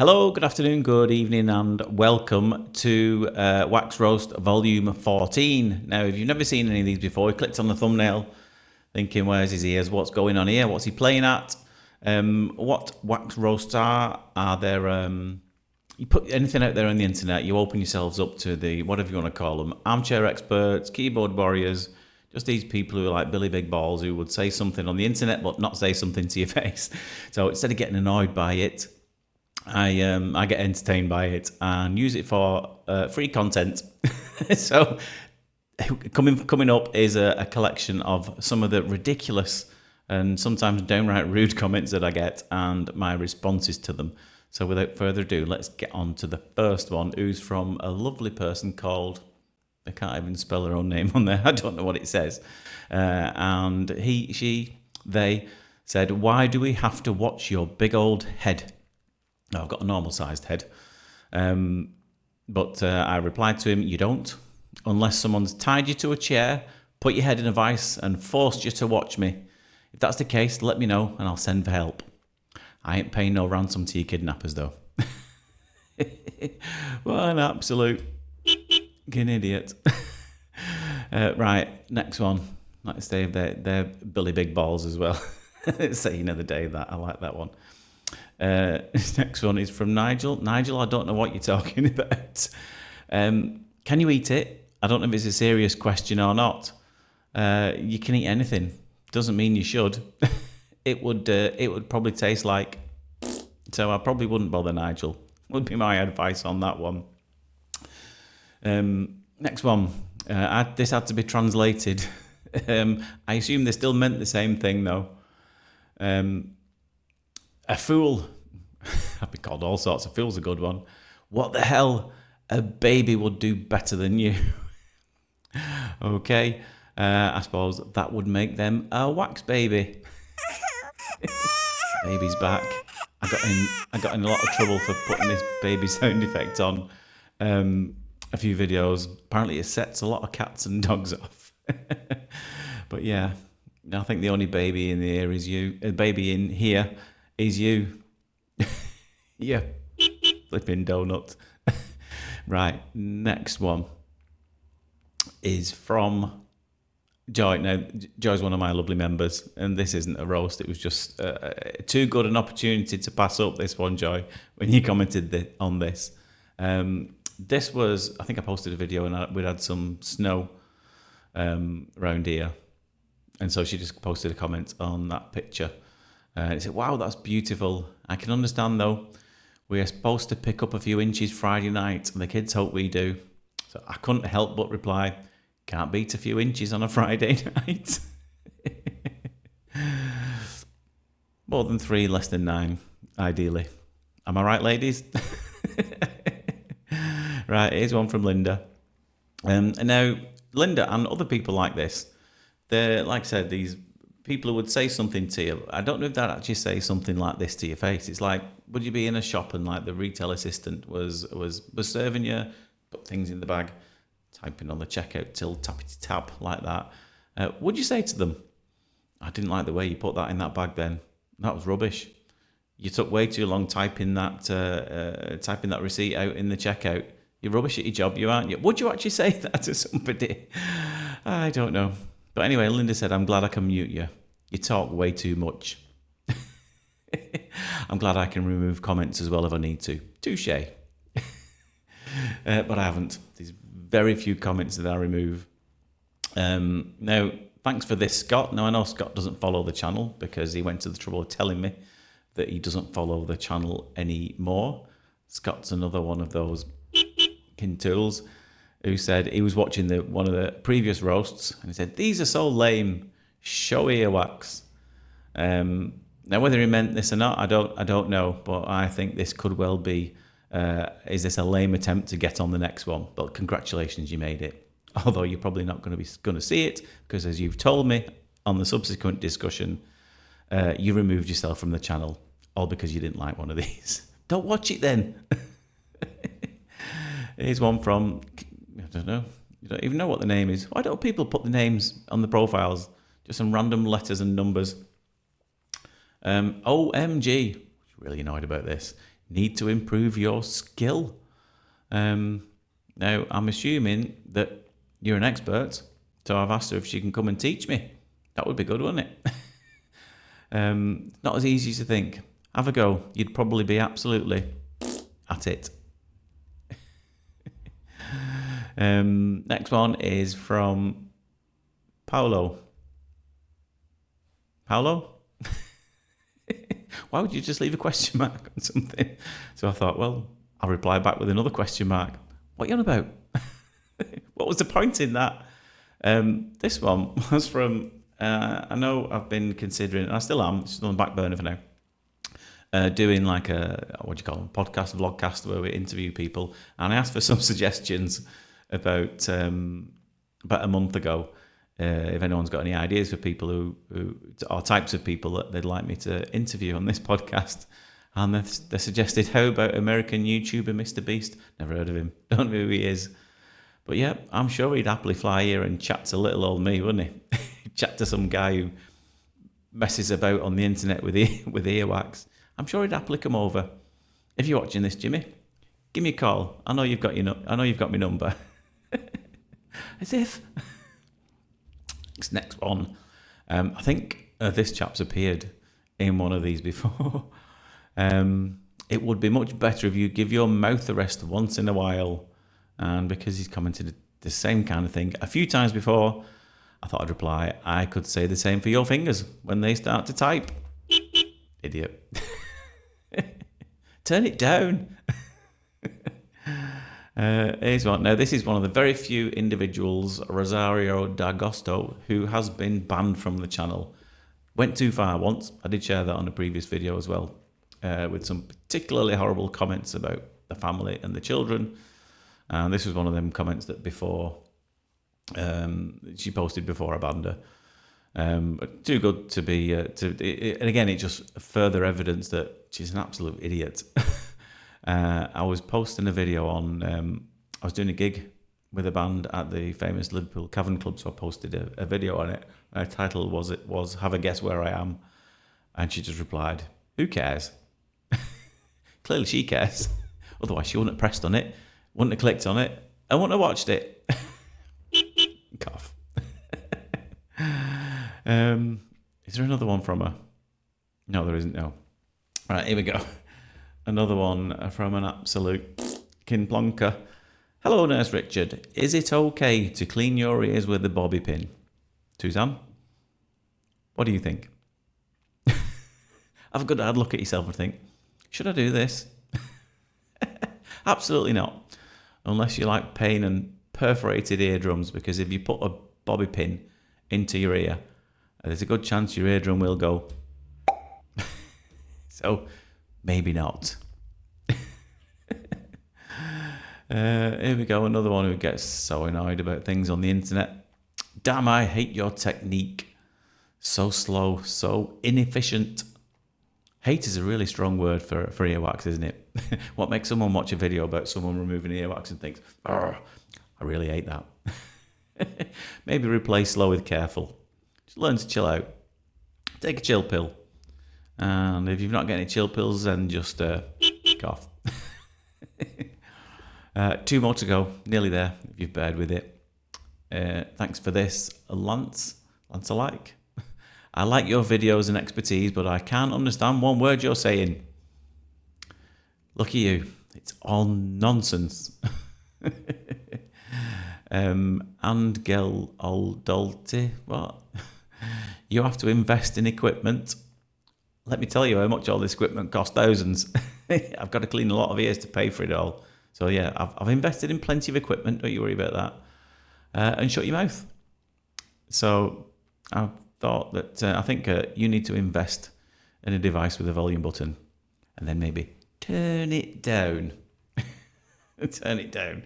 Hello, good afternoon, good evening, and welcome to Wax Roast Volume 14. Now, if you've never seen any of these before, you clicked on the thumbnail thinking, where's his ears? What's going on here? What's he playing at? What wax roasts are there... you put anything out there on the internet, you open yourselves up to the, whatever you want to call them, armchair experts, keyboard warriors, just these people who are like Billy Big Balls who would say something on the internet but not say something to your face. So instead of getting annoyed by it, I get entertained by it and use it for free content. So coming up is a collection of some of the ridiculous and sometimes downright rude comments that I get and my responses to them. So without further ado, let's get on to the first one, who's from a lovely person called, I can't even spell her own name on there, I don't know what it says. And they said, why do we have to watch your big old head? I've got a normal sized head. But I replied to him, you don't. Unless someone's tied you to a chair, put your head in a vice and forced you to watch me. If that's the case, let me know and I'll send for help. I ain't paying no ransom to your kidnappers though. What an absolute fucking idiot. Right, next one. Like I say, they're Billy Big Balls as well. Saying the other day that, I like that one. Next one is from Nigel. Nigel, I don't know what you're talking about. Can you eat it? I don't know if it's a serious question or not. You can eat anything. Doesn't mean you should. It would probably taste like. So I probably wouldn't bother, Nigel. Would be my advice on that one. Next one. This had to be translated. I assume they still meant the same thing though. A fool. I've been called all sorts. A fool's a good one. What the hell? A baby would do better than you. Okay. I suppose that would make them a wax baby. Baby's back. I got in a lot of trouble for putting this baby sound effect on a few videos. Apparently it sets a lot of cats and dogs off. But yeah, I think the only baby in the air is you. A baby in here is you. Yeah. Flipping donut. Right, next one is from Joy. Now, Joy's one of my lovely members, and this isn't a roast. It was just too good an opportunity to pass up this one, Joy, when you commented on this. This was, I think I posted a video and we'd had some snow around here. And so she just posted a comment on that picture. And it said, wow, that's beautiful. I can understand though. We are supposed to pick up a few inches Friday night, and the kids hope we do. So I couldn't help but reply, can't beat a few inches on a Friday night. More than 3, less than 9, ideally. Am I right, ladies? Right, here's one from Linda. And now, Linda and other people like this, they're, like I said, these people who would say something to you. I don't know if they'd actually say something like this to your face. It's like, would you be in a shop and like the retail assistant was serving you, put things in the bag, typing on the checkout till tappity tap like that. Would you say to them, I didn't like the way you put that in that bag then. That was rubbish. You took way too long typing that receipt out in the checkout. You're rubbish at your job, you aren't you? Would you actually say that to somebody? I don't know. But anyway, Linda said, I'm glad I can mute you. You talk way too much. I'm glad I can remove comments as well if I need to. Touché. But I haven't. There's very few comments that I remove. Now, thanks for this, Scott. Now, I know Scott doesn't follow the channel because he went to the trouble of telling me that he doesn't follow the channel anymore. Scott's another one of those tools who said he was watching one of the previous roasts and he said, these are so lame, show earwax. Now, whether he meant this or not, I don't know, but I think this could well be, is this a lame attempt to get on the next one? But congratulations, you made it. Although you're probably not going to see it because, as you've told me on the subsequent discussion, you removed yourself from the channel all because you didn't like one of these. Don't watch it then. Here's one from, I don't know, you don't even know what the name is. Why don't people put the names on the profiles? Just some random letters and numbers. OMG, really annoyed about this. need to improve your skill. Now, I'm assuming that you're an expert, so I've asked her if she can come and teach me. That would be good, wouldn't it? Not as easy as you think. Have a go. You'd probably be absolutely at it. Next one is from Paolo. Paolo? Why would you just leave a question mark on something? So I thought, well, I'll reply back with another question mark. What are you on about? What was the point in that? This one was from, I know I've been considering, and I still am, it's on the back burner for now, doing like a, what do you call them, podcast, vlogcast, where we interview people. And I asked for some suggestions about a month ago, if anyone's got any ideas for people who or types of people that they'd like me to interview on this podcast. And they suggested, how about American YouTuber Mr. Beast? Never heard of him. Don't know who he is. But yeah, I'm sure he'd happily fly here and chat to little old me, wouldn't he? Chat to some guy who messes about on the internet with earwax. I'm sure he'd happily come over. If you're watching this, Jimmy, give me a call. I know you've got my number. As if. Next one. I think this chap's appeared in one of these before. It would be much better if you give your mouth a rest once in a while. And because he's commented the same kind of thing a few times before, I thought I'd reply, I could say the same for your fingers when they start to type. Idiot. Turn it down. Here's one. Now, this is one of the very few individuals, Rosario D'Agosto, who has been banned from the channel. Went too far once. I did share that on a previous video as well, with some particularly horrible comments about the family and the children. And this was one of them comments that before she posted before I banned her. Too good to be. And again, it just further evidence that she's an absolute idiot. I was posting a video on. I was doing a gig with a band at the famous Liverpool Cavern Club, so I posted a video on it. Her title was "Have a Guess Where I Am," and she just replied, "Who cares?" Clearly, she cares. Otherwise, she wouldn't have pressed on it. Wouldn't have clicked on it. I wouldn't have watched it. Cough. Is there another one from her? No, there isn't. No. All right, here we go. Another one from an absolute kinplonker. Hello, Nurse Richard. Is it okay to clean your ears with a bobby pin? Suzanne, what do you think? Have a good hard look at yourself and think, should I do this? Absolutely not. Unless you like pain and perforated eardrums, because if you put a bobby pin into your ear, there's a good chance your eardrum will go. So, maybe not. Here we go, another one who gets so annoyed about things on the internet. Damn, I hate your technique. So slow, so inefficient. Hate is a really strong word for earwax, isn't it? What makes someone watch a video about someone removing earwax and thinks, I really hate that. Maybe replace slow with careful. Just learn to chill out. Take a chill pill. And if you've not got any chill pills, then just cough. 2 more to go. Nearly there, if you've bared with it. Thanks for this, Lance. Lance alike. I like your videos and expertise, but I can't understand one word you're saying. Look at you. It's all nonsense. Angel Aldolte. What? You have to invest in equipment. Let me tell you how much all this equipment costs, thousands. I've got to clean a lot of ears to pay for it all. So yeah, I've invested in plenty of equipment. Don't you worry about that. And shut your mouth. So I thought that I think you need to invest in a device with a volume button, and then maybe turn it down. Turn it down,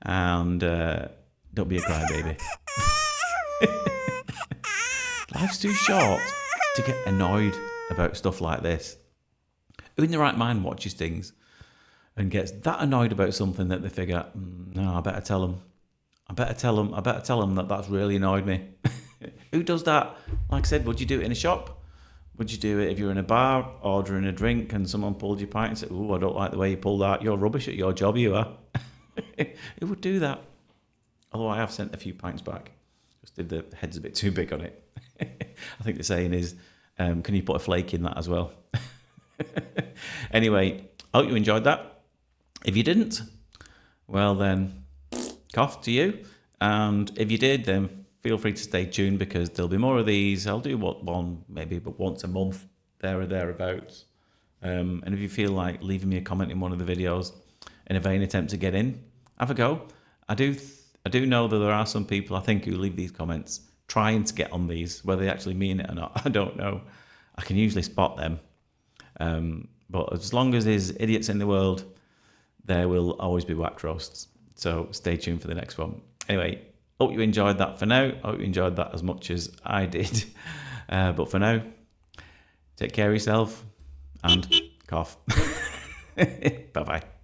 and don't be a crybaby. Life's too short to get annoyed about stuff like this. Who in the right mind watches things and gets that annoyed about something that they figure, no, I better tell them. I better tell them that that's really annoyed me. Who does that? Like I said, would you do it in a shop? Would you do it if you're in a bar ordering a drink and someone pulled your pint and said, "Oh, I don't like the way you pulled that. You're rubbish at your job, you are." Who would do that? Although I have sent a few pints back. Just did the head's a bit too big on it. I think the saying is, can you put a flake in that as well? Anyway, I hope you enjoyed that. If you didn't, well then, cough to you. And if you did, then feel free to stay tuned because there'll be more of these. I'll do one maybe, but once a month, there or thereabouts. And if you feel like leaving me a comment in one of the videos in a vain attempt to get in, have a go. I do know that there are some people, I think, who leave these comments trying to get on these. Whether they actually mean it or not, I don't know. I can usually spot them. But as long as there's idiots in the world, there will always be wax roasts. So stay tuned for the next one. Anyway, hope you enjoyed that for now. Hope you enjoyed that as much as I did. But for now, take care of yourself and cough. Bye-bye.